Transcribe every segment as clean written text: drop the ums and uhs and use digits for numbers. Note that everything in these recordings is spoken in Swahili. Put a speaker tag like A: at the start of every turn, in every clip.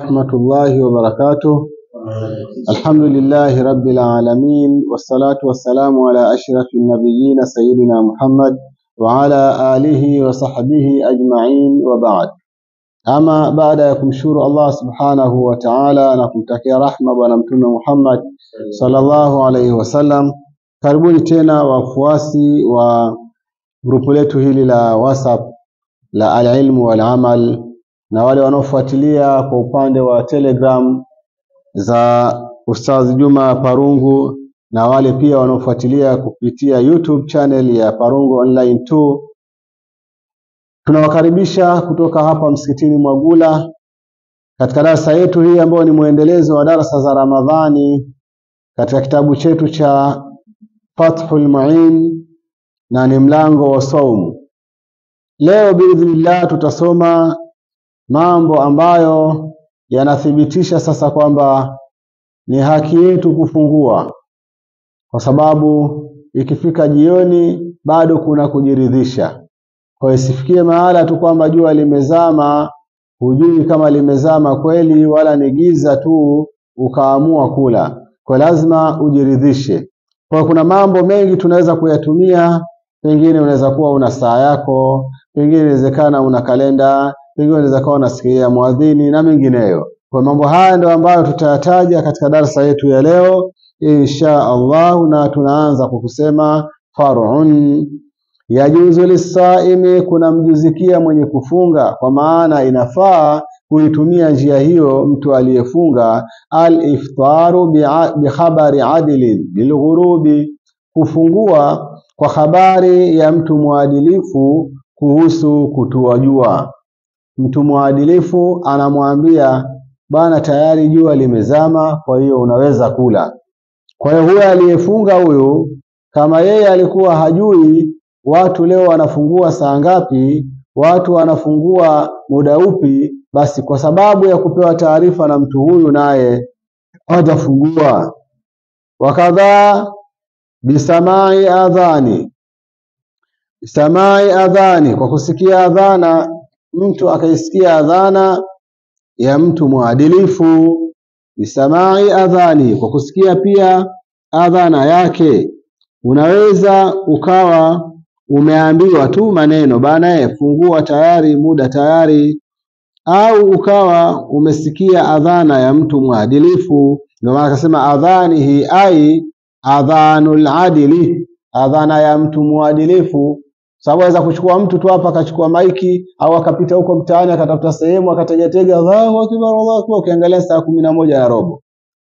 A: ورحمة الله وبركاته. الحمد لله رب العالمين، والصلاة والسلام على أشرف النبيين سيدنا محمد وعلى آله وصحبه أجمعين، وبعد. Ama baada ya kumshukuru Allah subhanahu wa ta'ala na kumtakia rahma bwana mtume Muhammad sallallahu alaihi wasallam, karibuni tena wafuasi wa grupu letu hili la WhatsApp la Al-Ilmu wal-Amal, na wale wanaofuatilia kwa upande wa Telegram za Ustaz Juma Parungu, na wale pia wanaofuatilia kupitia YouTube channel ya Parungu Online 2. Tunawakaribisha kutoka hapa msikitini Mwagula katika darasa yetu hii ambayo ni muendelezo wa darasa za Ramadhani katika kitabu chetu cha Fathul Mu'in na ni mlango wa saumu. Leo biidhnillah tutasoma mambo ambayo yanathibitisha sasa kwamba ni haki yetu kufungua, kwa sababu ikifika jioni bado kuna kujiridhisha. Kwa isifikie mahala tu kwamba jua limezama, hujui kama limezama kweli wala ni giza tu ukaamua kula. Kwa lazima ujiridhishe. Kwa kuna mambo mengi tunaweza kuyatumia, pengine unaweza kuwa una saa yako, pengine inawezekana una kalenda, pengine unaweza kuwa unasikia muadhini na mengineyo. Kwa mambo haya ndio ambayo tutayataja katika darasa yetu ya leo insha Allah, na tunaanza kwa kusema far'un yajuzu lisaimi, kuna mjuzikia mwenye kufunga, kwa maana inafaa kuitumia njia hiyo mtu aliyefunga. Al-iftaru bi khabari adilin bilghurubi, kufungua kwa habari ya mtu muadilifu kuhusu kutua jua. Mtu muadilifu anamwambia bana, tayari jua limezama, kwa hiyo unaweza kula. Kwa hiyo huyo aliyefunga huyu, kama yeye alikuwa hajui watu leo wanafungua saa ngapi, watu wanafungua muda upi, basi kwa sababu ya kupewa taarifa na mtu huyu naye atafungua. Wakadha bisamai adhani, samai adhani, kwa kusikia adhana, mtu akaisikia adhana ya mtu muadilifu. Bisamai adhani, kwa kusikia pia adhana yake. Unaweza ukawa umeambiwa tu maneno bana, fungua tayari, muda tayari, au ukawa umesikia adhana ya mtu muadilifu. Ndio maana akasema adhani hii ai adhanul adili, adhana ya mtu muadilifu. Sababu aweza kuchukua mtu tu hapa akachukua maiki, au akapita huko mtaani akatafuta sehemu akategetega Allahu akbar Allahu akbar, ukiangalia saa 11:15.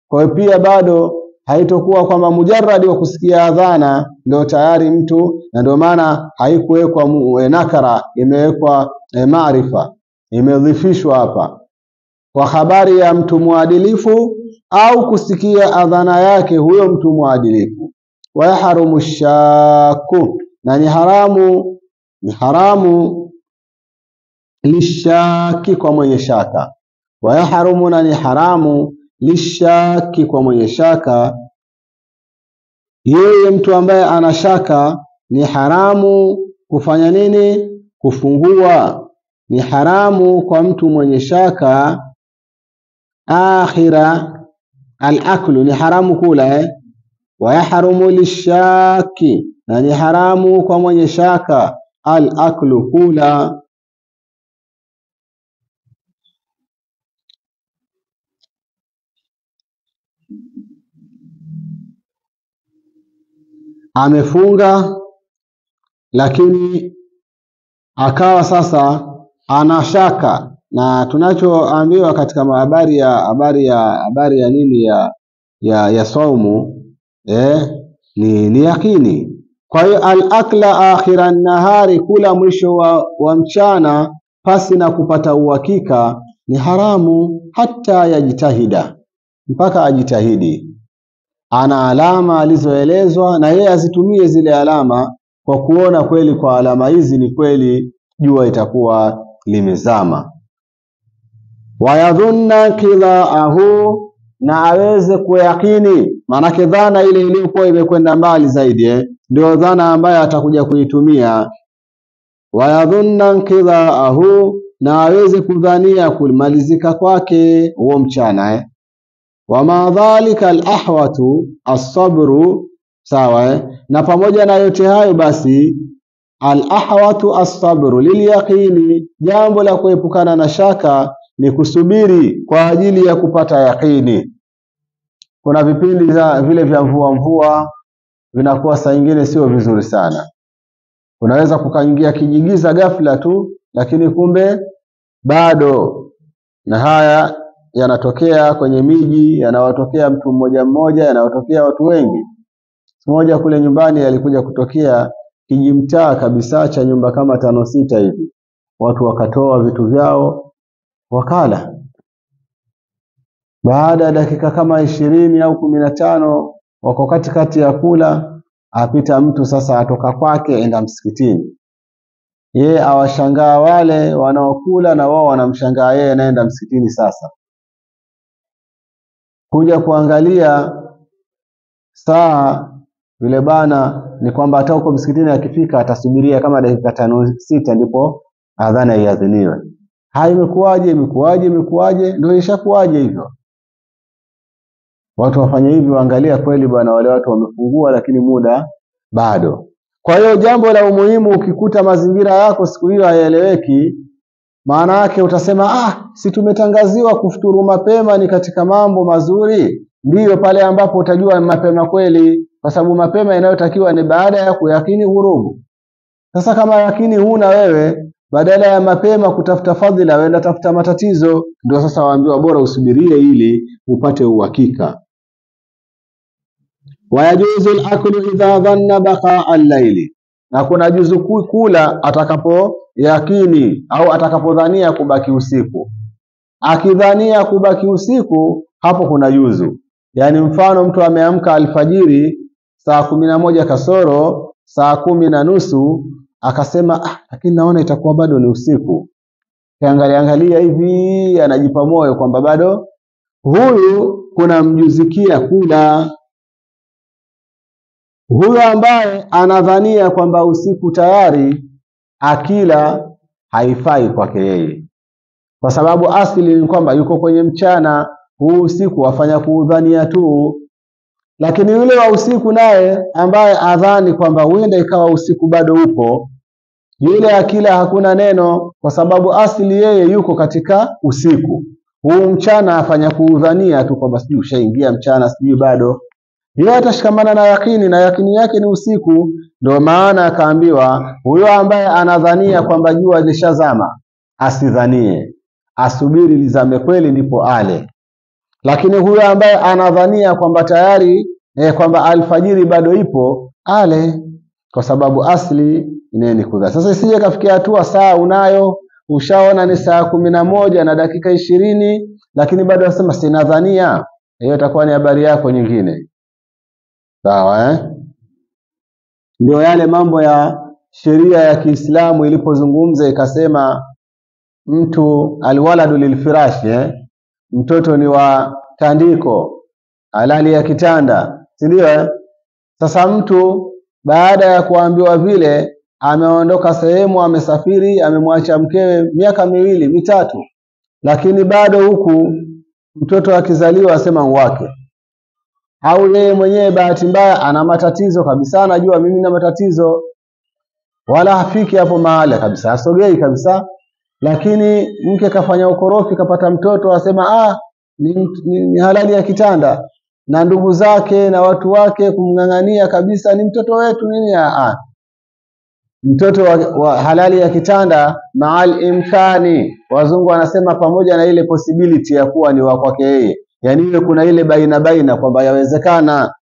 A: Kwa hiyo pia bado haitokuwa kwamba mujarradi wa kusikia adhana ndio tayari mtu, na ndio maana haikuwekwa nakara, imewekwa maarifa, imedhifishwa hapa kwa habari ya mtu muadilifu au kusikia adhana yake huyo mtu muadilifu. Wa yahrumu shaku, na ni haramu lishaki, kwa mwenye shaka. Wa yahrumu, na ni haramu lishaki, kwa mwenye shaka. Yeye mtu ambaye anashaka ni haramu kufanya nini? Kufungua. Ni haramu kwa mtu mwenye shaka. Akhira al-aklu, ni haramu kula. Wa yahrumu lishaki, na ni haramu kwa mwenye shaka al-aklu, kula. Amefunga lakini akawa sasa anashaka, na tunachoambiwa katika habari ya nini ya saumu ni yakini. Kwa hiyo al-akla akhira nahari, kula mwisho wa mchana pasi na kupata uhakika ni haramu, hata yajitahida, mpaka ajitahidi. Ana alama alizoelezwa na yeye azitumie zile alama, kwa kuona kweli kwa alama hizi ni kweli jua itakuwa limezama. Wayadhunna kidhaahu, na aweze kuyakini, maana dhana ile iliyokuwa imekwenda mbali zaidi ndio dhana ambayo atakuja kuitumia. Wayadhunna kidhaahu, na aweze kudhania kumalizika kwake huo mchana. Wama dhalika al-ahwatu as-sabru, sawa. Na pamoja na yote hayo basi, al-ahwatu as-sabru lil-yaqini, jambo la kuepukana na shaka ni kusubiri kwa ajili ya kupata yaqini. Kuna vipindi za vile vya mvua vinakuwa saa nyingine sio vizuri sana. Unaweza kukaingia kijigiza ghafla tu, lakini kumbe bado. Na haya yanatokea kwenye miji, yanawatokea mtu mmoja, yanawatokea watu wengi. Mmoja kule nyumbani alikuja kutokea kijimtaa kabisa cha nyumba kama 5-6 hivi. Watu wakatoa vitu vyao wakala. Baada ya dakika kama 20 au 15 wako katikati ya kula, apita mtu sasa atoka kwake enda msikitini. Yeye awashangaa wale wanaokula na wao wanamshangaa yeye anaenda msikitini. Sasa kuja kuangalia saa vile bana, ni kwamba hata huko msikitini akifika atasubiria kama dakika 5-6 ndipo adhana iadhiniwe. Imekuwaje? Ndio ishakuwaje hivyo. Watu wafanye hivi, waangalia kweli bwana, wale watu wamefungua lakini muda bado. Kwa hiyo jambo la umuhimu, ukikuta mazingira yako siku hiyo hayaeleweki, maana yake utasema si tumetangaziwa kufuturu mapema ni katika mambo mazuri. Ndiyo, pale ambapo utajua mapema kweli, kwa sababu mapema inayotakiwa ni baada ya kuyakini ghurubu. Sasa kama yakini huna wewe, badala ya mapema kutafuta fadhila, wenda tafuta matatizo. Ndio sasa waambiwa bora usubirie ili upate uhakika. Wayajuzu al-aklu idha dhanna baqa al-layli, na kuna juzu kula atakapo yakini au atakapodhania kubaki usiku. Akidhania kubaki usiku, hapo kuna juzu. Yani mfano mtu ameamka alfajiri saa 11 kasoro, saa 10:30, akasema lakini naona itakuwa bado ni usiku. Kiangalia hivi anajipa moyo kwamba bado, huyu kuna mjuzikia kula. Huyo ambaye anadhania kwamba usiku tayari, akila haifai kwake yeye, kwa sababu asili ni kwamba yuko kwenye mchana, huu usiku wafanya kuudhania tu. Lakini yule wa usiku naye ambaye adhani kwamba huenda ikawa usiku bado upo, yule akila hakuna neno, kwa sababu asili yeye yuko katika usiku. Huu mchana afanya kuudhania tu kwamba sijui ushaingia mchana, sijui bado. Yeye atashikamana na yakini, na yakini yake ni usiku. Ndio maana akaambiwa huyo ambaye anadhania kwamba jua lishazama asidhanie, asubiri lizame kweli ndipo ale. Lakini huyo ambaye anadhania kwamba tayari kwamba alfajiri bado ipo, ale, kwa sababu asli ni kudha. Sasa isije kafikia hatua saa unayo, ushaona ni saa 11 na dakika 20, lakini bado unasema sinadhania. Hiyo itakuwa ni habari yako nyingine. Sawa Ndio yale mambo ya sheria ya Kiislamu ilipozungumza ikasema mtu alwaladu lilfirashi, mtoto ni wa tandiko, halali ya kitanda, si ndio? Sasa mtu baada ya kuambiwa vile, ameondoka sehemu, amesafiri, amemwacha mkewe miaka 2-3, lakini bado huku mtoto akizaliwa asema wake, au yeye mwenyewe bahati mbaya ana matatizo kabisa, anajua mimi na matatizo, wala hafiki hapo mahali kabisa, asogei kabisa, lakini mke kafanya ukorofi, kapata mtoto, asema ni halali ya kitanda, na ndugu zake na watu wake kumng'ang'ania kabisa, ni mtoto wetu nini. Mtoto wa halali ya kitanda maal imkani, wazungu wanasema pamoja na ile possibility ya kuwa ni wa kwake yeye, yani ile kuna ile baina kwamba yawezekana,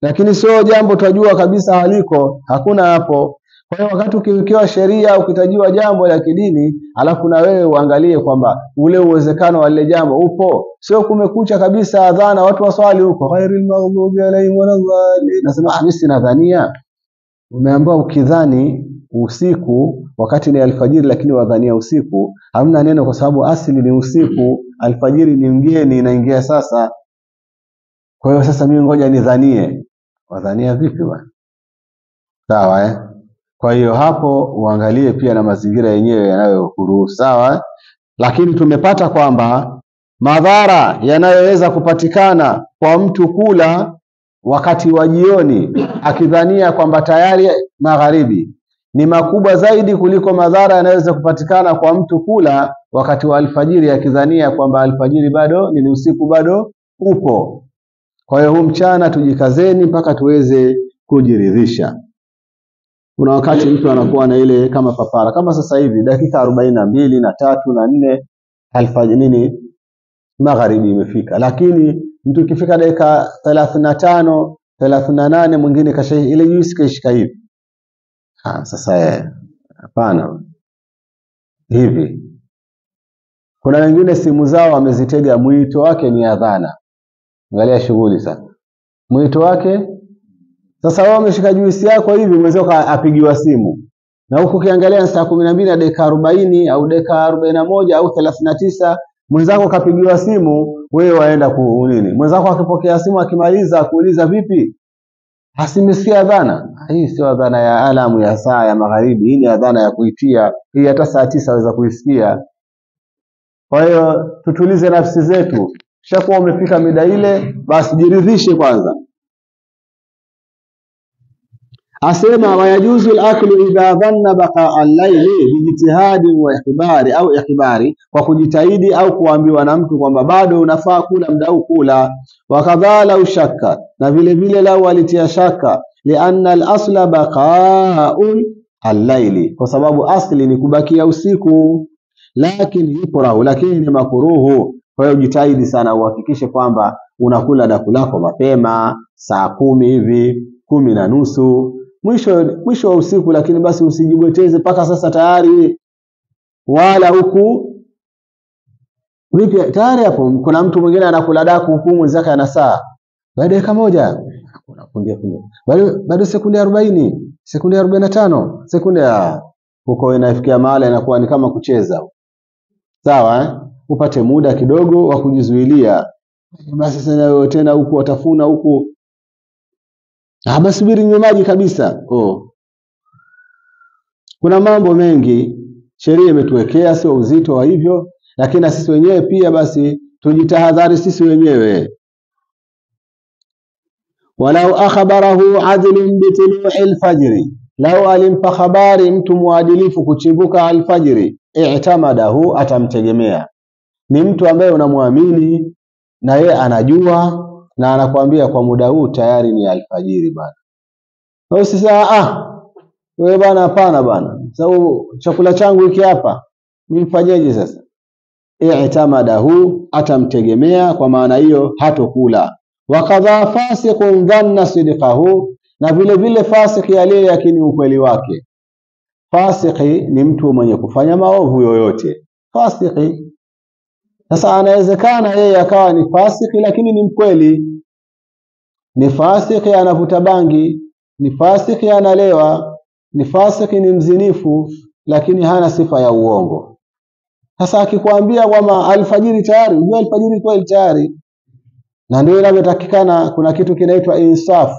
A: lakini sio jambo tunajua kabisa haliko, hakuna hapo. Kwa hiyo wakati ukiwekewa sheria, ukitajiwa jambo la kidini, alafu na wewe uangalie kwamba ule uwezekano wa lile jambo upo, sio kumekucha kabisa adhana watu waswali huko ghairil maghdubi alayhim waladhdallin, nasema mimi sinadhania. Umeambiwa ukidhani usiku wakati ni alfajiri, lakini wadhania usiku, hamna neno, kwa sababu asili ni usiku, alfajiri ni mgeni inaingia sasa. Kwa hiyo sasa mimi ngoja nidhanie. Wadhania vipi bwana? Sawa Kwa hiyo hapo uangalie pia na mazingira yenyewe yanayokuruhusu, sawa. Lakini tumepata kwamba madhara yanayoweza kupatikana kwa mtu kula wakati wa jioni akidhania kwamba tayari magharibi ni makubwa zaidi kuliko madhara yanayoweza kupatikana kwa mtu kula wakati wa alfajiri akidhania kwamba alfajiri bado ni usiku bado upo. Kwa hiyo huu mchana tujikazeni mpaka tuweze kujiridhisha. Kuna wakati mtu anakuwa na ile kama papara, kama sasa hivi dakika 42 na 3 na 4 alfajiri magharibi imefika, lakini mtu ikifika dakika 35 38 mwingine kasha ile juisi kaishika hivi. Sasa hapana. Hivi kuna wengine simu zao wamezitega mwito wake ni adhana. Angalia shughuli sasa. Mwito wake sasa wao wameshika juisi yako hivi mwenzao apigiwa simu. Na huko ukiangalia saa 12 na dakika 40 au dakika 41 au 39 mwenzako kapigiwa simu, wewe waenda nini? Mwenzako akipokea simu akimaliza kuuliza vipi? Hasimesikia adhana. Hii sio adhana ya alamu ya saa ya magharibi, hii ni adhana ya kuitia. Hii hata saa 9 waweza kuisikia. Kwa hiyo tutulize nafsi zetu. Kishakuwa umefika mida ile, basi jiridhishe kwanza. Asema wayajuzu al-aklu idha dhanna baqa al-layli bijitihadi wa ikhbari au ikhbari, kwa kujitahidi au kuambiwa na mtu kwamba bado unafaa kula muda huu kula. Wakadhala ushaka, na vile vile lau alitia shaka, lianna al-asla baqa'ul al-layli, kwa sababu asli ni kubakia usiku, lakini yukrahu, lakini ni makruhu. Kwa hiyo jitahidi sana uhakikishe kwamba unakula daku lako mapema saa 10 hivi, 10:30 mwisho wa usiku, lakini basi usijibweteze paka sasa tayari wala huku vipi tayari. Hapo kuna mtu mwingine anakula daku huku mwenzake ana saa baada ya moja unakundia bado sekunde 40 sekunde 45 sekunde huko inafikia mahali inakuwa ni kama kucheza, sawa upate muda kidogo wa kujizuilia. Basi sasa tena huku watafuna huku subiri nywe maji kabisa. Kuna mambo mengi sheria imetuwekea, sio uzito wa hivyo, lakini sisi wenyewe pia basi tujitahadhari sisi wenyewe. Walau akhbarahu adlun bitulu'i alfajri, lau alimpa habari mtu muadilifu kuchimbuka alfajri, i'tamadahu, atamtegemea. Ni mtu ambaye unamwamini na yeye anajua na anakuambia kwa muda huu tayari ni alfajiri bana. Wewe sasa wewe bana, hapana bana, sababu chakula changu hiki hapa nimfanyeje sasa? I'tamadahu, atamtegemea, kwa maana hiyo hatokula. Wakadha fasiqun dhanna sidqahu, na vile vile fasiki aliyeyakini ukweli wake. Fasiki ni mtu mwenye kufanya maovu yoyote. Fasiki sasa anawezekana yeye akawa ni fasiki lakini ni mkweli. Ni fasiki anavuta bangi, ni fasiki analewa, ni fasiki ni mzinifu, lakini hana sifa ya uongo. Sasa akikwambia kwamba alfajiri tayari, unajua alfajiri kweli tayari. Na ndio inavyotakikana. Kuna kitu kinaitwa insaf.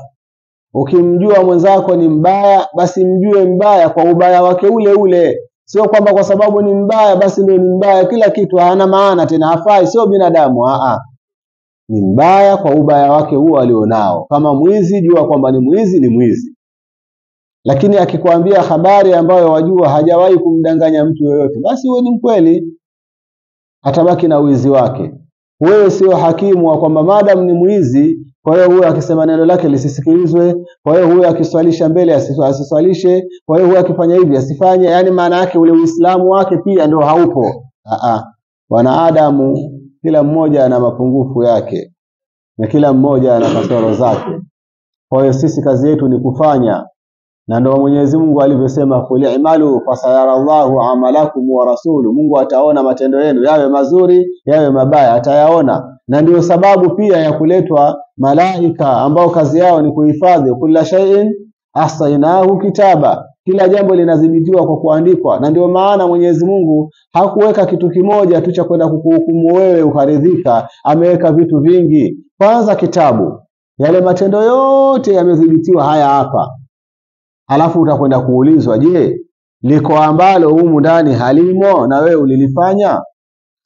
A: Ukimjua mwenzako ni mbaya, basi mjue mbaya kwa ubaya wake ule ule. Sio kwamba kwa sababu ni mbaya basi ndio ni mbaya kila kitu, hana maana tena, hafai, sio binadamu. Ni mbaya kwa ubaya wake huo alionao. Kama mwizi, jua kwamba ni mwizi, ni mwizi. Lakini akikwambia habari ambayo wajua hajawahi kumdanganya mtu yoyote, basi huyo ni mkweli, atabaki na uizi wake. Wewe sio hakimu wa kwamba madam ni mwizi, kwa hiyo huyo akisema neno lake lisisikilizwe, kwa hiyo huyo akiswalisha mbele asiswalishe, kwa hiyo huyo akifanya hivi asifanye. Yani maana yake ule Uislamu wake pia ndio haupo. Wanadamu kila mmoja ana mapungufu yake na kila mmoja ana kasoro zake. Kwa hiyo sisi kazi yetu ni kufanya, na ndio Mwenyezi Mungu alivyosema, qul i'malu fasayarallahu amalakum wa rasuluhu, Mungu ataona matendo yenu, yawe mazuri yawe mabaya, atayaona. Na ndio sababu pia ya kuletwa malaika ambao kazi yao ni kuhifadhi kila shay'in ahsaynahu kitaba, kila jambo linadhibitiwa kwa kuandikwa. Na ndio maana Mwenyezi Mungu hakuweka kitu kimoja tu cha kwenda kukuhukumu wewe ukaridhika, ameweka vitu vingi. Kwanza kitabu, yale matendo yote yamedhibitiwa haya hapa. alafu utakwenda kuulizwa, je, liko ambalo humu ndani halimo na wewe ulilifanya?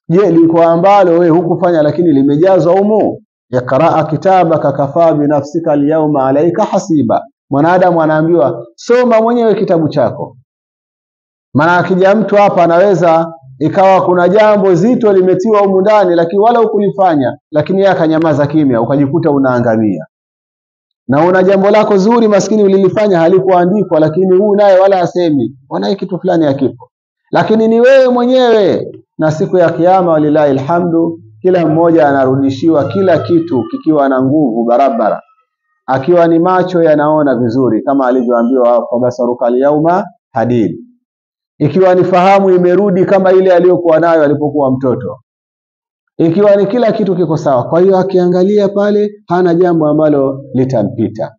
A: Je, liko ambalo wewe hukufanya lakini limejazwa humu? Iqra kitabaka kafa bi nafsika alyawma alayka hasiba. Mwanadamu anaambiwa soma mwenyewe kitabu chako. Maana akija mtu hapa anaweza ikawa kuna jambo zito limetiwa humu ndani lakini wala hukulifanya, lakini yeye akanyamaza kimya, ukajikuta unaangamia. Na una jambo lako zuri maskini ulilifanya halikuandikwa, lakini huyu naye wala asemi, wanaye kitu fulani hakipo. Lakini ni wewe mwenyewe, na siku ya kiyama walilahi alhamdu, kila mmoja anarudishiwa kila kitu kikiwa na nguvu barabara. Akiwa ni macho yanaona vizuri kama alivyoambiwa kwa basaruka al-yauma hadid. Ikiwa ni fahamu imerudi kama ile aliyokuwa nayo alipokuwa mtoto. Ikiwa ni kila kitu kiko sawa. Kwa hiyo akiangalia pale hana jambo ambalo litampita.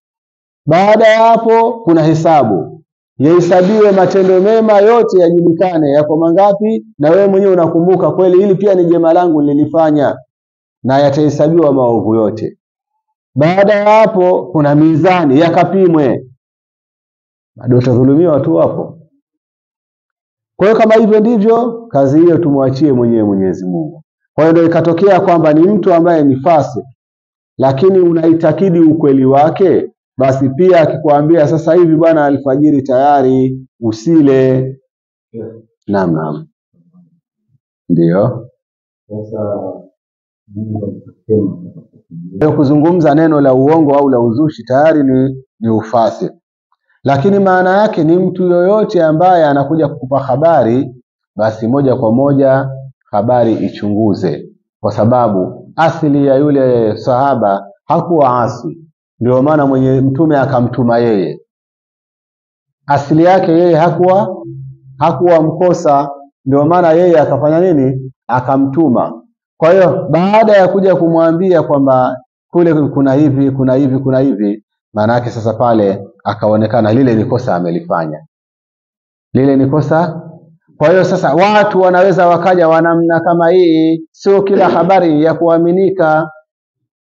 A: Baada ya hapo kuna hesabu. Yahesabiwe matendo mema yote yajulikane yako mangapi, na wewe mwenyewe unakumbuka kweli hili pia ni jema langu nililifanya, na yatahesabiwa maovu yote. Baada ya hapo kuna mizani yakapimwe. Bado utadhulumiwa tu hapo. Kwa hiyo kama hivyo ndivyo, kazi hiyo tumwachie mwenyewe Mwenyezi Mungu. Kwa hiyo ndio ikatokea kwamba ni mtu ambaye ni fasik, lakini unaitakidi ukweli wake, basi pia akikwambia sasa hivi bwana alfajiri tayari usile. Naam. Ndio. Sasa kuzungumza neno la uongo au la uzushi tayari ni ufasik. Lakini maana yake ni mtu yoyote ambaye anakuja kukupa habari, basi moja kwa moja habari ichunguze, kwa sababu asili ya yule sahaba hakuwa asi, ndio maana mwenye mtume akamtuma yeye. Asili yake yeye hakuwa mkosa, ndio maana yeye akafanya nini? Akamtuma. Kwa hiyo baada ya kuja kumwambia kwamba kule kuna hivi, maana yake sasa pale akaonekana lile ni kosa amelifanya. Lile ni kosa. Kwa hiyo sasa watu wanaweza wakaja wanamna kama hii, sio kila habari ya kuaminika.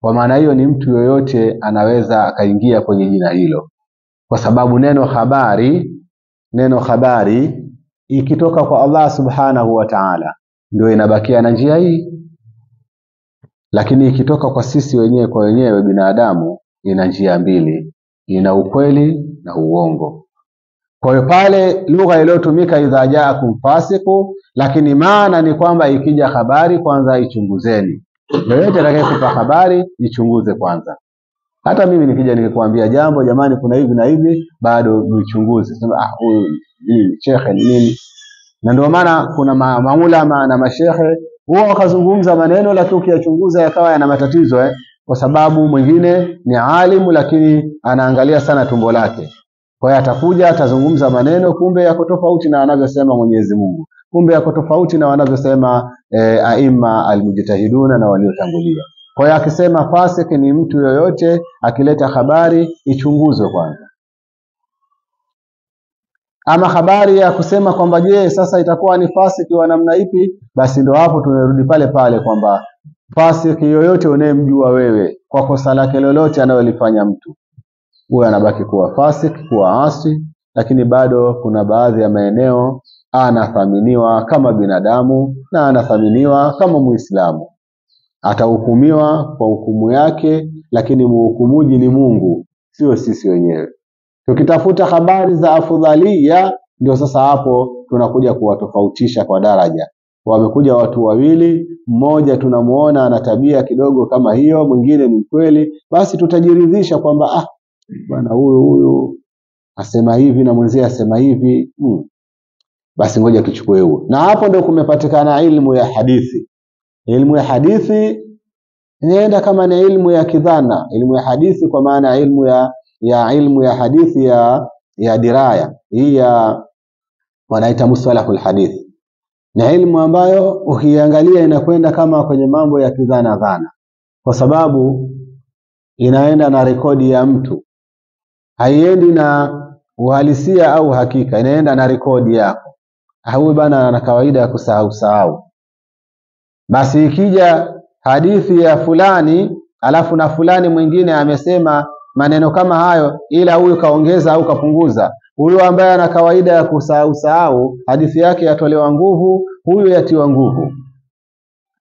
A: Kwa maana hiyo ni mtu yoyote anaweza akaingia kwenye jina hilo. Kwa sababu neno habari ikitoka kwa Allah Subhanahu wa Ta'ala ndio inabakia na njia hii. Lakini ikitoka kwa sisi wenyewe kwa wenyewe binadamu ina njia mbili, ina ukweli na uongo. Kwa hiyo pale lugha iliyotumika idha jaakum fasiku, lakini maana ni kwamba ikija habari kwanza ichunguzeni. Yoyote atakayekupa habari ichunguze kwanza. Hata mimi nikija nikikwambia jambo, jamani kuna hivi na hivi, bado nichunguze. Sema huyu ni shekhe nini? Na ndio maana kuna maulama na mashehe huwa wakazungumza maneno lakini ukiyachunguza yakawa yana matatizo kwa sababu mwingine ni alimu lakini anaangalia sana tumbo lake. Kwa hiyo atakuja atazungumza maneno kumbe yako tofauti na anavyosema Mwenyezi Mungu. Kumbe yako tofauti na wanavyosema aima almujtahiduna na waliotangulia. Kwa hiyo akisema fasik ni mtu yoyote akileta habari ichunguzwe kwanza. Ama habari ya kusema kwamba je sasa itakuwa ni fasiki wa namna ipi, basi ndio hapo tunarudi pale pale kwamba fasiki yoyote unayemjua wewe kwa kosa lake lolote analolifanya mtu, huyo anabaki kuwa fasiki, kuwa asi. Lakini bado kuna baadhi ya maeneo anathaminiwa kama binadamu na anathaminiwa kama Muislamu. Atahukumiwa kwa hukumu yake, lakini muhukumuji ni Mungu, sio sisi wenyewe. Tukitafuta habari za afudhalia, ndio sasa hapo tunakuja kuwatofautisha kwa daraja. Wamekuja watu wawili, mmoja tunamuona ana tabia kidogo kama hiyo, mwingine ni kweli, basi tutajiridhisha kwamba bwana huyu asema hivi na mwenzie asema hivi, basi ngoja tuchukue huo. Na hapo ndio kumepatikana ilmu ya hadithi. Ilmu ya hadithi inaenda kama ni ilmu ya kidhana. Ilmu ya hadithi kwa maana ilmu ya hadithi ya diraya. Hii ya wanaita mustalahul hadithi. Ni ilmu ambayo ukiangalia inakwenda kama kwenye mambo ya kidhana dhana. Kwa sababu inaenda na rekodi ya mtu. Haiendi na uhalisia au hakika, inaenda na rekodi yako. Huyu bana ana kawaida ya kusahau. Basi ikija hadithi ya fulani, alafu na fulani mwingine amesema maneno kama hayo ila huyu kaongeza au kapunguza, Huyu ambaye ana kawaida ya kusahau hadithi yake yatolewa nguvu, huyu yatiwa nguvu.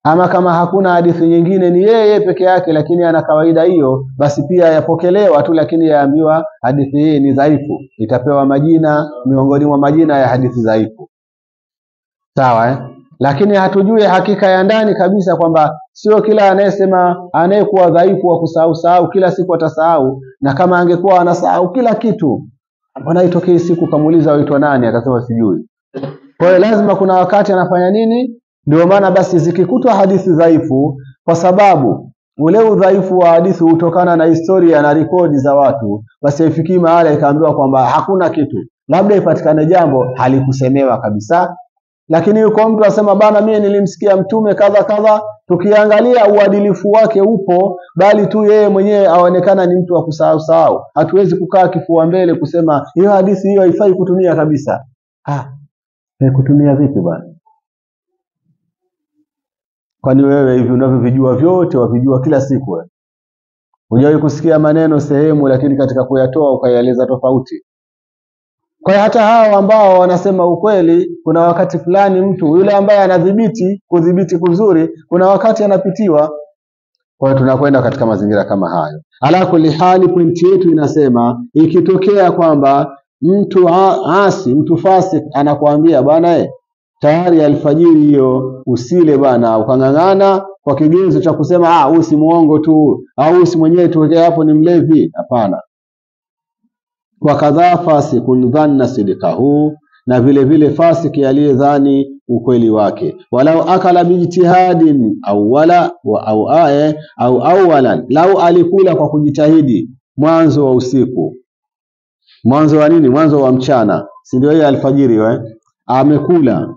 A: Ama kama hakuna hadithi nyingine, ni yeye peke yake lakini ana kawaida hiyo, basi pia yapokelewa tu, lakini yaambiwa hadithi hii ni dhaifu, itapewa majina miongoni mwa majina ya hadithi dhaifu. Sawa Lakini hatujui hakika ya ndani kabisa kwamba sio kila anayesema anayekuwa dhaifu wa kusahau kila siku atasahau, na kama angekuwa anasahau kila kitu, mbona itokee siku kamuuliza waitwa nani akasema sijui. Kwa hiyo lazima kuna wakati anafanya nini. Ndio maana basi zikikutwa hadithi dhaifu, kwa sababu ule udhaifu wa hadithi hutokana na historia na rekodi za watu, basi ifikii mahali ikaambiwa kwamba hakuna kitu, labda ipatikane jambo halikusemewa kabisa. Lakini yuko mtu asema bana, mimi nilimsikia mtume kadha kadha, tukiangalia uadilifu wake upo, bali tu yeye mwenyewe aonekana ni mtu wa kusahau. Hatuwezi kukaa kifua mbele kusema hiyo hadithi hiyo haifai kutumia kabisa. Kutumia vipi bwana? Kwani wewe hivi unavyovijua vyote wavijua kila siku wewe? Hujawahi kusikia maneno sehemu lakini katika kuyatoa ukayaeleza tofauti? Kwa hiyo hata hao ambao wanasema ukweli, kuna wakati fulani mtu yule ambaye anadhibiti kudhibiti kuzuri, kuna wakati anapitiwa. Kwa hiyo tunakwenda katika mazingira kama hayo. Ala kulli hali, pointi yetu inasema ikitokea kwamba mtu asi, mtu fasik anakuambia bwana tayari alfajiri hiyo usile bwana, ukangangana kwa kigezo cha kusema huyu si muongo tu, au huyu si mwenyewe tuwekea hapo ni mlevi. Hapana. Wa kadha fasikun dhanna sidqahu, na vile vile fasiki aliyedhani ukweli wake. Walau akala bijtihadin au awalan, lau alikula kwa kujitahidi mwanzo wa usiku, mwanzo wa nini? Mwanzo wa mchana, si ndio hiyo alfajiri amekula.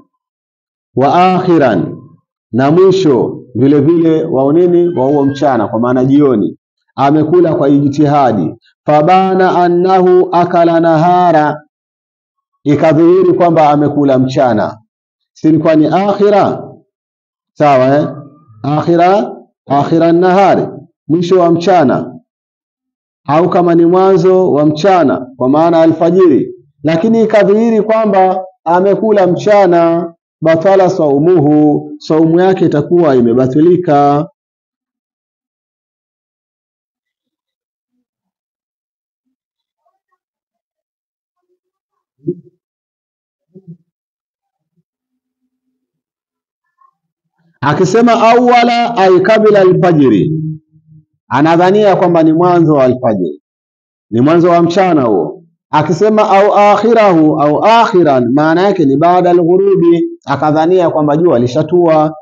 A: Wa akhiran, na mwisho vile vile wa nini? Wa huo mchana, kwa maana jioni, amekula kwa ijtihadi. Fabana annahu akala nahara, ikadhihiri kwamba amekula mchana. Silikuwa ni akhira, sawa akhira nahari, mwisho wa mchana, au kama ni mwanzo wa mchana kwa maana alfajiri, lakini ikadhihiri kwamba amekula mchana, batala saumuhu, saumu yake itakuwa imebatilika. Akisema awala ay kabla alfajiri, anadhania kwamba ni mwanzo wa alfajiri, ni mwanzo wa mchana huo. Akisema au akhirahu au akhiran, maana yake ni baada alghurubi, akadhania kwamba jua lishatua.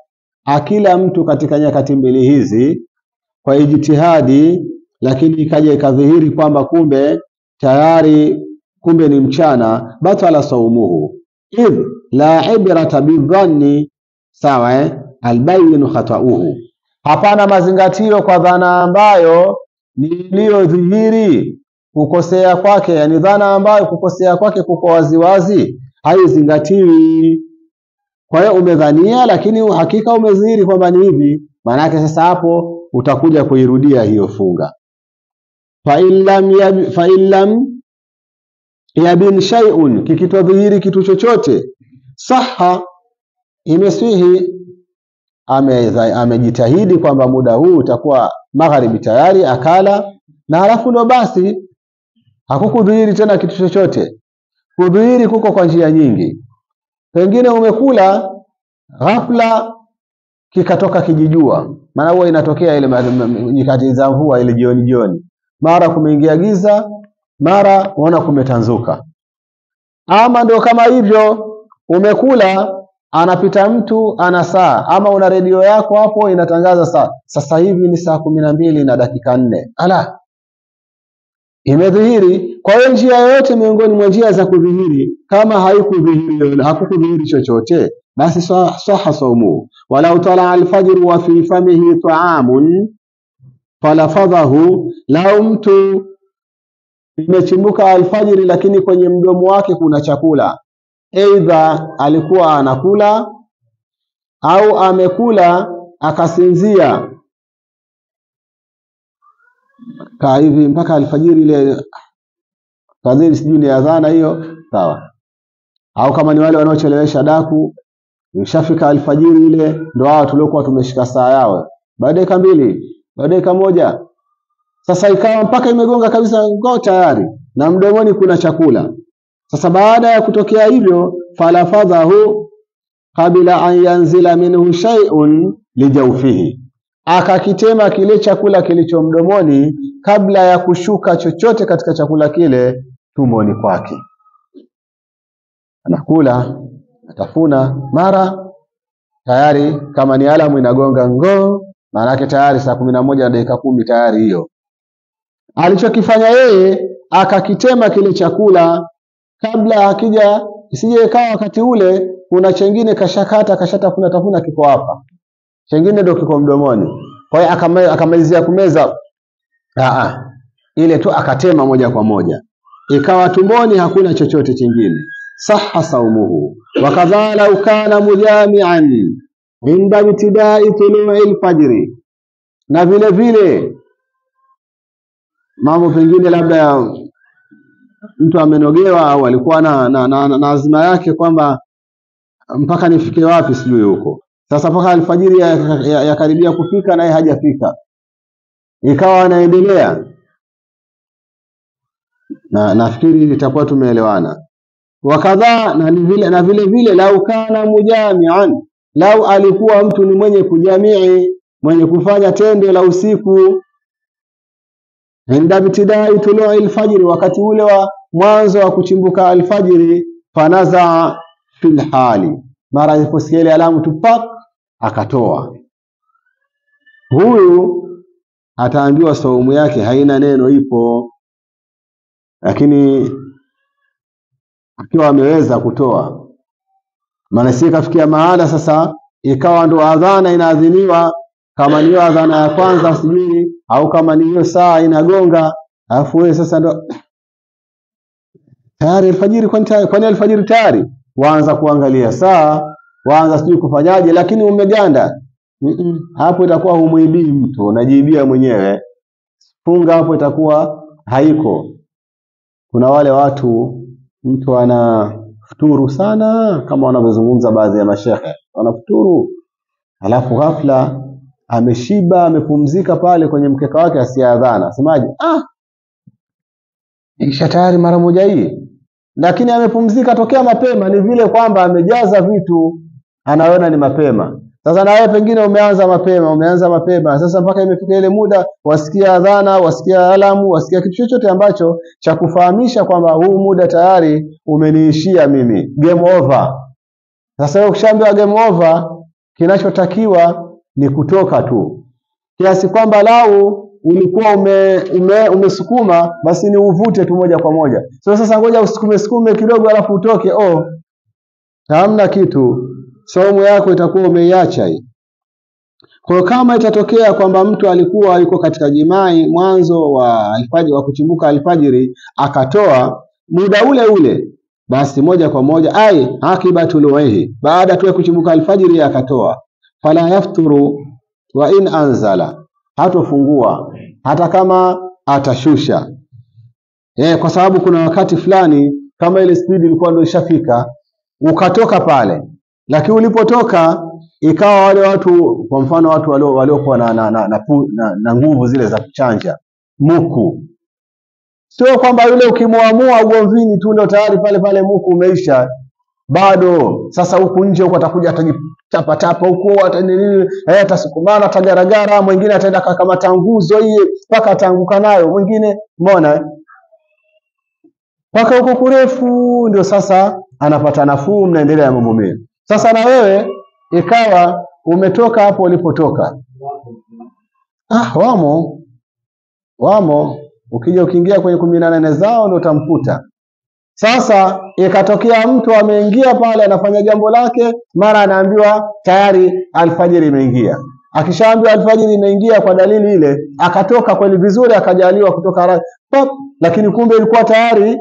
A: Akila mtu katika nyakati mbili hizi kwa ijtihadi, lakini ikaja ikadhihiri kwamba kumbe ni mchana, batala saumuhu idh la ibrata bidhanni, sawa albayinu khatauhu, hapana mazingatio kwa dhana ambayo ni iliyodhihiri kukosea kwake, yani dhana ambayo kukosea kwake kuko waziwazi, haizingatiwi. Kwa hiyo umedhania, lakini uhakika umezihiri kwamba ni hivi, maana yake sasa hapo utakuja kuirudia hiyo funga. Fa illam yabin shay'un, kikitodhihiri kitu chochote, saha, imesihi. Amejitahidi kwamba muda huu utakuwa magharibi tayari, akala, na halafu ndo basi hakukudhihiri tena kitu chochote. Kudhihiri kuko kwa njia nyingi. Pengine umekula ghafla kikatoka kijijua, maana huwa inatokea ile nyakati za mvua, ile jioni, mara kumeingia giza, mara unaona kumetanzuka. Ama ndio kama hivyo, umekula anapita mtu ana saa, ama una redio yako hapo inatangaza saa, sasa hivi ni saa 12:04. Ala, imedhihiri. Kwa hiyo njia yoyote miongoni mwa njia za kudhihiri, kama hakukudhihiri chochote, basi saha saumu. Walau tala alfajr wa fi famihi ta'amun falafadhahu, lau mtu imechimbuka alfajiri lakini kwenye mdomo wake kuna chakula, aidha alikuwa anakula au amekula akasinzia kaa hivi mpaka alfajiri ile kadhiri sijui ni adhana hiyo, sawa. Au kama ni wale wanaochelewesha daku, ishafika alfajiri ile, ndio hao tuliokuwa tumeshika saa yao, baada ya dakika 2, baada ya dakika 1. Sasa ikawa mpaka imegonga kabisa ngoo tayari na mdomoni kuna chakula. Sasa baada ya kutokea hivyo, falafadhahu qabla an yanzila minhu shay'un lijawfihi, akakitema kile chakula kilicho mdomoni kabla ya kushuka chochote katika chakula kile tumboni kwake. Anakula, atafuna, mara tayari kama ni alamu inagonga ngoo, maana yake tayari saa 11 na dakika 10 tayari hiyo. Alichokifanya yeye, akakitema kile chakula kabla akija, isije ikawa wakati ule kuna chengine kashatafuna kiko hapa, chengine ndio kiko mdomoni, kwa hiyo akamalizia kumeza ile tu, akatema moja kwa moja, ikawa tumboni hakuna chochote chingine. Sahha saumuhu. Wakadhala ukana mujami'an inda ibtidai tulu'il fajri, na vile vile mambo pengine labda ya mtu amenogewa au alikuwa na azma yake kwamba mpaka nifike wapi sijui huko. Sasa mpaka alfajiri ya karibia kufika naye hajafika, ikawa anaendelea, na nafikiri itakuwa tumeelewana. Wakadha, na vile vile lau kana mujami'an, lau alikuwa mtu ni mwenye kujamii, mwenye kufanya tendo la usiku, inda ibtidai tulu'il fajri, wakati ule wa mwanzo wa kuchimbuka alfajiri, fanaza fil hali, mara iliposikia ile alamu tupak, akatoa. Huyu ataambiwa saumu yake haina neno, ipo, lakini akiwa ameweza kutoa, maana si kafikia mahala sasa ikawa ndo adhana inaadhiniwa, kama ni adhana ya kwanza sijui, au kama ni hiyo saa inagonga, alafu wewe sasa ndo tayari alfajiri. Kwani alfajiri tayari? Waanza kuangalia saa, waanza sijui kufanyaje, lakini umeganda. Hapo itakuwa humuibii mtu, unajiibia mwenyewe. Funga hapo itakuwa haiko. Kuna wale watu, mtu ana futuru sana, kama wanavyozungumza baadhi ya mashehe, wanafuturu alafu ghafla ameshiba, amepumzika pale kwenye mkeka wake, asiadhana, semaje, ikisha tayari mara moja hii, lakini amepumzika tokea mapema. Ni vile kwamba amejaza vitu, anaona ni mapema. Sasa na wewe pengine umeanza mapema, sasa mpaka imefika ile muda, wasikia adhana, wasikia alamu, wasikia kitu chochote ambacho cha kufahamisha kwamba huu muda tayari umeniishia mimi, game over. Sasa wewe ukishaambiwa game over, kinachotakiwa ni kutoka tu, kiasi kwamba lau ulikuwa umesukuma, basi ni uvute tu moja kwa moja. Sasa ngoja usukume kidogo alafu utoke, hamna kitu, saumu yako itakuwa umeiacha hii. Kwa kama itatokea kwamba mtu alikuwa yuko katika jimai mwanzo wa alfajiri, wa kuchimbuka alfajiri, akatoa muda ule, basi moja kwa moja akibatul wahi, baada tu ya kuchimbuka alfajiri akatoa, fala yafturu wa in anzala, hatofungua hata kama atashusha. Kwa sababu kuna wakati fulani kama ile speed ilikuwa ndio ishafika, ukatoka pale, lakini ulipotoka ikawa wale watu, kwa mfano watu waliokuwa na nguvu zile za kuchanja muku, sio kwamba yule ukimwamua ugomvini tu ndio tayari pale muku umeisha, bado. Sasa huku nje huko atakuja atajitapa huko, atasukumana, atagaragara, mwingine ataenda kama tanguzo hii mpaka ataanguka nayo, mwingine umeona, mpaka huko kurefu, ndio sasa anapata nafuu, mnaendelea mambo mengi. Sasa na wewe ikawa umetoka hapo ulipotoka, wamo ukija ukiingia kwenye 18 zao ndio utamkuta. Sasa ikatokea mtu ameingia pale anafanya jambo lake, mara anaambiwa tayari alfajiri imeingia. Akishaambiwa alfajiri imeingia kwa dalili ile, akatoka kweli vizuri, akajaliwa kutoka pop, lakini kumbe ilikuwa tayari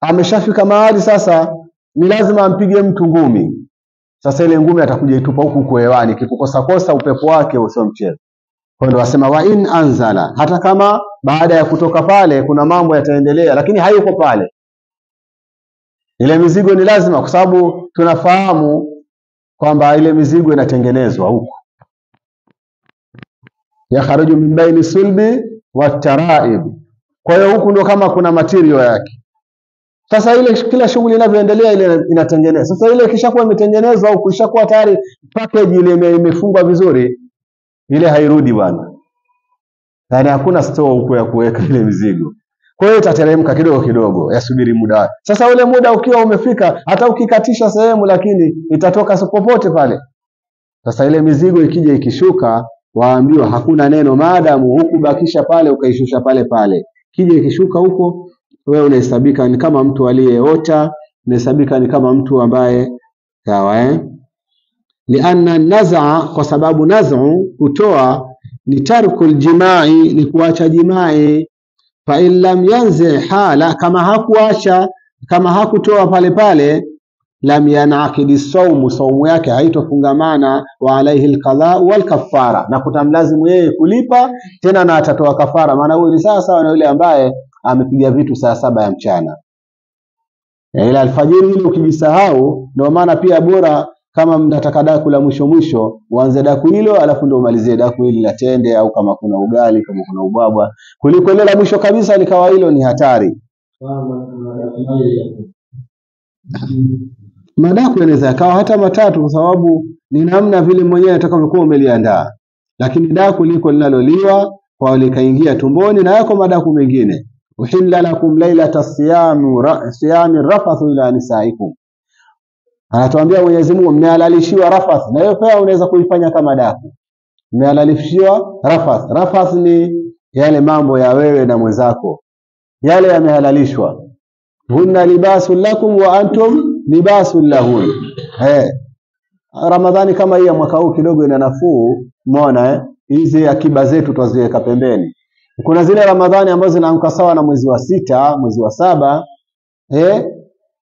A: ameshafika mahali sasa ni lazima ampige mtu ngumi. Sasa ile ngumi atakuja itupa huku hewani, kikukosa upepo wake usio mchezo. Kwa hiyo wasema wa in anzala, hata kama baada ya kutoka pale kuna mambo yataendelea, lakini hayuko pale, Ile mizigo ni lazima, kwa sababu tunafahamu kwamba ile mizigo inatengenezwa huko, yakharuju min baini sulbi wa taraib. Kwa hiyo huku ndo kama kuna material yake. Sasa ile kila shughuli inavyoendelea ile inatengenezwa. Sasa ile kishakuwa imetengenezwa au kishakuwa tayari package ile imefungwa vizuri, ile hairudi bwana. Yaani hakuna store huko ya kuweka ile mizigo. Kwa hiyo itateremka kidogo kidogo, yasubiri muda. Sasa ule muda ukiwa umefika, hata ukikatisha sehemu lakini itatoka popote pale. Sasa ile mizigo ikija ikishuka, waambiwa hakuna neno maadamu hukubakisha pale ukaishusha pale pale. Kija ikishuka huko, wewe unahesabika ni kama mtu aliyeota, unahesabika ni kama mtu ambaye sawa lianna naz'a, kwa sababu naz'u kutoa ni tarkul jimai, ni kuacha jimai. Fa in lam yanzi hala, kama hakuacha, kama hakutoa pale pale, lam yanaqidi saumu, saumu yake haitofungamana. Wa alaihi alqadha wal kafara, na kutamlazimu yeye kulipa tena na atatoa kafara. Maana huyo ni sawa na yule ambaye amepiga vitu saa 7 ya mchana. Ila alfajiri ile ukijisahau, ndio maana pia bora kama mnataka daku la mwisho uanze daku hilo alafu ndio umalizie daku hili la tende, au kama kuna ugali, kama kuna ubwabwa, kuliko ile la mwisho kabisa likawa hilo ni hatari. Madaku yanaweza yakawa hata matatu, kwa sababu ni namna vile mwenyewe atakavyokuwa umeliandaa. Lakini daku liko linaloliwa kwa likaingia tumboni, na yako madaku mengine. Uhilla lakum lailata siyami rafathu ila nisaikum. Anatuambia Mwenyezi Mungu mmehalalishiwa rafath, na hiyo pia unaweza kuifanya kama daku. Mmehalalishiwa rafath. Rafath ni yale mambo ya wewe na mwenzako, yale yamehalalishwa. Hunna libasul lakum wa antum libasul lahun. Ramadhani kama hii ya mwaka huu kidogo ina nafuu, umeona hizi akiba zetu twaziweka pembeni. Kuna zile Ramadhani ambazo zinaamka sawa na mwezi wa 6, mwezi wa 7,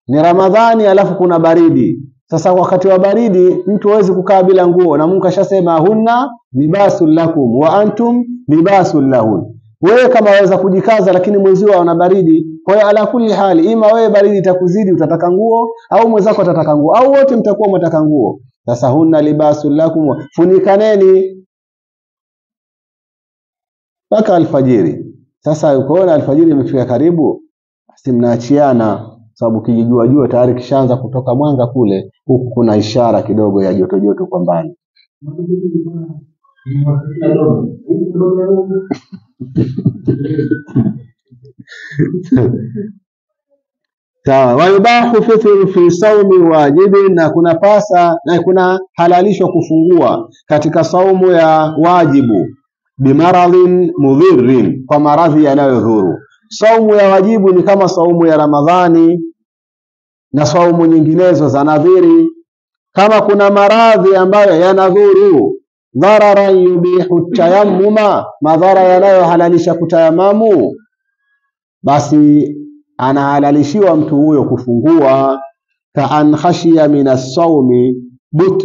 A: ni Ramadhani alafu kuna baridi. Sasa wakati wa baridi mtu hawezi kukaa bila nguo, na Mungu kashasema hunna libasul lakum wa antum libasul lahun. Wewe kama waweza kujikaza, lakini mwenzio ana baridi. Kwa hiyo ala kulli hali, ima wewe baridi itakuzidi utataka nguo, au mwenzako atataka nguo, au wote mtakuwa mtataka nguo. Sasa hunna libasul lakum, funikaneni mpaka alfajiri. Sasa ukoona alfajiri imefika karibu, basi mnaachiana, sababu kijijua tayari kishaanza kutoka mwanga kule, huku kuna ishara kidogo ya joto kwa mbali. Sawa. Wayubahu fitru fi sawmi wajibin, na kuna pasa na kuna halalishwa kufungua katika saumu ya wajibu, bimaradhin mudhirrin, kwa maradhi yanayodhuru. Saumu ya wajibu ni kama saumu ya Ramadhani na saumu nyinginezo za nadhiri. Kama kuna maradhi ambayo yanadhuru, dharara yubihu tayammuma, madhara yanayohalalisha kutayamamu, basi anahalalishiwa mtu huyo kufungua. Ka an khashiya min as-sawmi but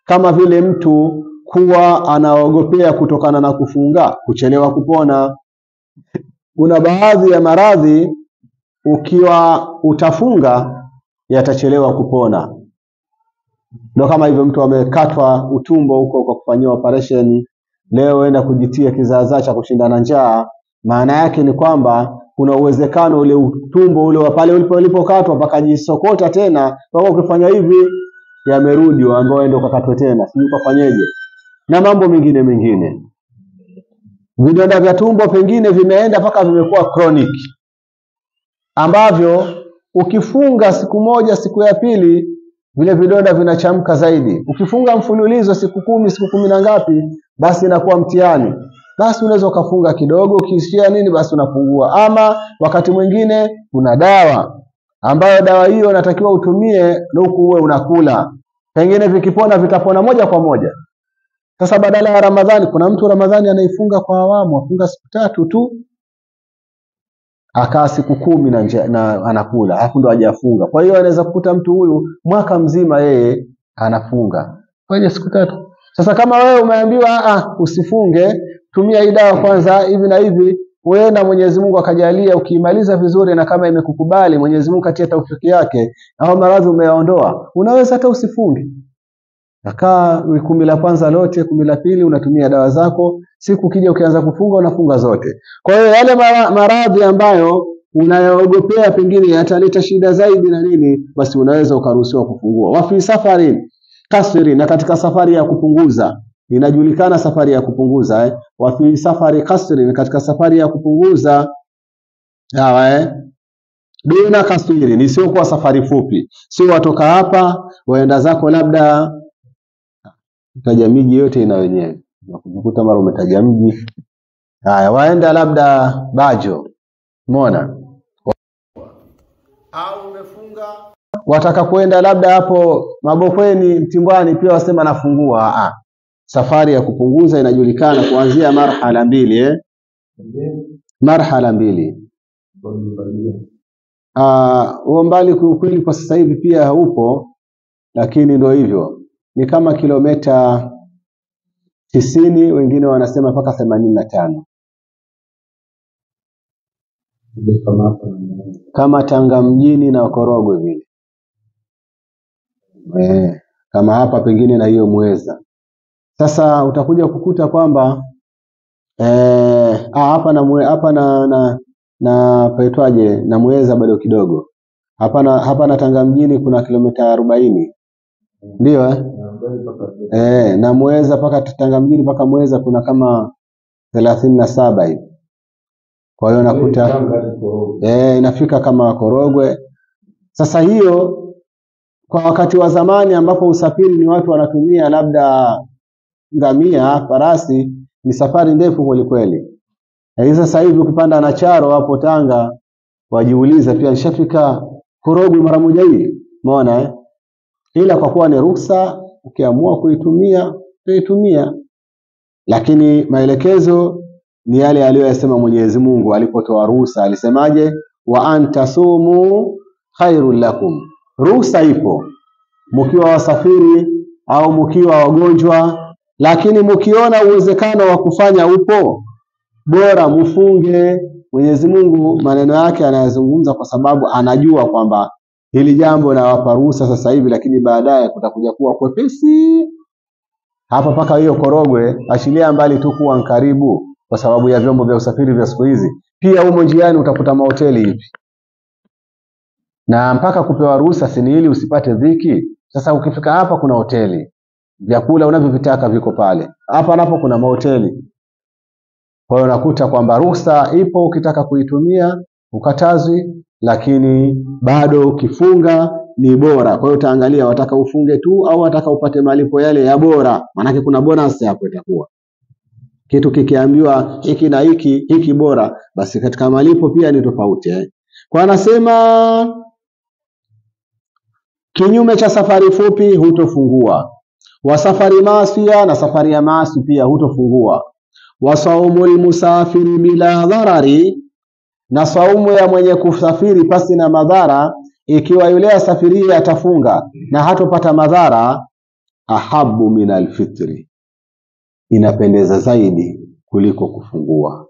A: kama vile mtu kuwa anaogopea kutokana na kufunga kuchelewa kupona. Kuna baadhi ya maradhi ukiwa utafunga yatachelewa kupona. Ndio kama hivyo mtu amekatwa utumbo huko kwa kufanyiwa operation, leo enda kujitia kizaazaa cha kushindana njaa. Maana yake ni kwamba kuna uwezekano ule utumbo ule wa pale ulipokatwa pakajisokota tena, kwa ukifanya hivi yamerudi, ambao ndio ukakatwe tena, sijui ukafanyeje, na mambo mengine. Vidonda vya tumbo pengine vimeenda mpaka vimekuwa chronic, ambavyo ukifunga siku moja, siku ya pili vile vidonda vinachamka zaidi. Ukifunga mfululizo siku 10, siku 10 na ngapi, basi inakuwa mtihani. Basi unaweza ukafunga kidogo, ukisikia nini basi unapungua. Ama wakati mwingine kuna dawa ambayo dawa hiyo unatakiwa utumie na huku uwe unakula, pengine vikipona vitapona moja kwa moja. Sasa badala ya Ramadhani, kuna mtu Ramadhani anaifunga kwa awamu, afunga siku 3 tu, akaa siku 10 na anakula, hapo ndo hajafunga. Kwa hiyo anaweza kukuta mtu huyu mwaka mzima yeye anafunga kwenye siku 3. Sasa kama wewe umeambiwa usifunge, tumia hii dawa kwanza hivi na hivi, Huenda Mwenyezi Mungu akajalia ukiimaliza vizuri, na kama imekukubali Mwenyezi Mungu katia taufiki yake, au maradhi umeyaondoa, unaweza hata usifunge. Akaa 10 la kwanza lote, 10 la pili unatumia dawa zako, siku kija ukianza kufunga unafunga zote. Kwa hiyo yale maradhi ambayo unayaogopea pengine yataleta shida zaidi na nini, basi unaweza ukaruhusiwa kufungua. Wafi safari kasri, na katika safari ya kupunguza, inajulikana safari ya kupunguza wafi safari kasri, na katika safari ya kupunguza sawa duna kasiri, ni sio kwa safari fupi, sio watoka hapa waenda zako labda taja miji yote ina wenyewe, unakujikuta mara umetaja mji. Haya, waenda labda Bajo, umeona, au umefunga wataka kwenda labda hapo Mabokweni, Mtimbwani, pia wasema nafungua. Safari ya kupunguza inajulikana kuanzia marhala 2 marhala 2. Huo mbali kweli kwa sasa hivi pia haupo, lakini ndio hivyo, ni kama kilomita 90, wengine wanasema mpaka 85, kama Tanga mjini na Korogwe vile. Kama hapa pengine na hiyo Muheza. Sasa utakuja kukuta kwamba hapa na paitwaje na Muheza bado kidogo. Hapa na Tanga mjini kuna kilomita 40. Ndio na Muheza paka Tanga mjini paka Muheza kuna kama 37 hivi. Kwa hiyo nakuta inafika kama Korogwe. Sasa hiyo kwa wakati wa zamani ambapo usafiri ni watu wanatumia labda ngamia, farasi, ni safari ndefu kweli kweli. Sasa hivi ukipanda na Charo hapo Tanga, wajiuliza pia nishafika Korogwe mara moja hii. Umeona ila kwa kuwa ni ruksa, ukiamua kuitumia, lakini maelekezo ni yale aliyosema Mwenyezi Mungu alipotoa ruhusa. Alisemaje? Wa antasumu khairul lakum. Ruhusa ipo mkiwa wasafiri au mkiwa wagonjwa, lakini mkiona uwezekano wa kufanya upo, bora mfunge. Mwenyezi Mungu maneno yake anayazungumza kwa sababu anajua kwamba hili jambo nawapa ruhusa sasa hivi, lakini baadaye kutakuja kuwa kwepesi. Hapa paka hiyo Korogwe, achilia mbali tu kuwa karibu kwa sababu ya vyombo vya usafiri vya siku hizi, pia humo njiani utakuta mahoteli hivi, na mpaka kupewa ruhusa si ili usipate dhiki. Sasa ukifika hapa kuna hoteli, vyakula unavyovitaka viko pale, hapa napo kuna mahoteli. Kwa hiyo unakuta kwamba ruhusa ipo, ukitaka kuitumia ukatazwi, lakini bado ukifunga ni bora. Kwa hiyo utaangalia wataka ufunge tu au wataka upate malipo yale ya bora, maana kuna bonus hapo. Itakuwa kitu kikiambiwa hiki na hiki bora, basi katika malipo pia ni tofauti Kwa anasema kinyume cha safari fupi hutofungua, wa safari maasiya, na safari ya maasi pia hutofungua, wa saumul musafiri bila dharari, na saumu ya mwenye kusafiri pasi na madhara, ikiwa yule asafiri atafunga na hatopata madhara, ahabu min alfitri, inapendeza zaidi kuliko kufungua.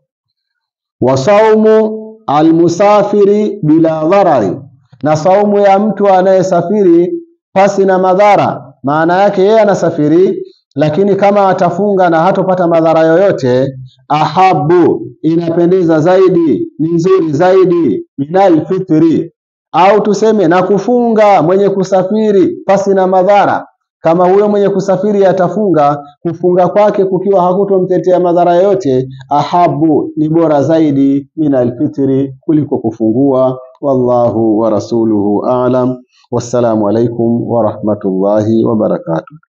A: Wa saumu almusafiri bila dharari, na saumu ya mtu anayesafiri pasi na madhara, maana yake yeye anasafiri lakini kama atafunga na hatopata madhara yoyote, ahabu, inapendeza zaidi, ni nzuri zaidi, minal fitri, au tuseme na kufunga mwenye kusafiri pasi na madhara. Kama huyo mwenye kusafiri atafunga, kufunga kwake kukiwa hakutomtetea madhara yoyote, ahabu, ni bora zaidi, minal fitri, kuliko kufungua. Wallahu wa rasuluhu a'lam. Wassalamu alaikum wa rahmatullahi wa barakatuh.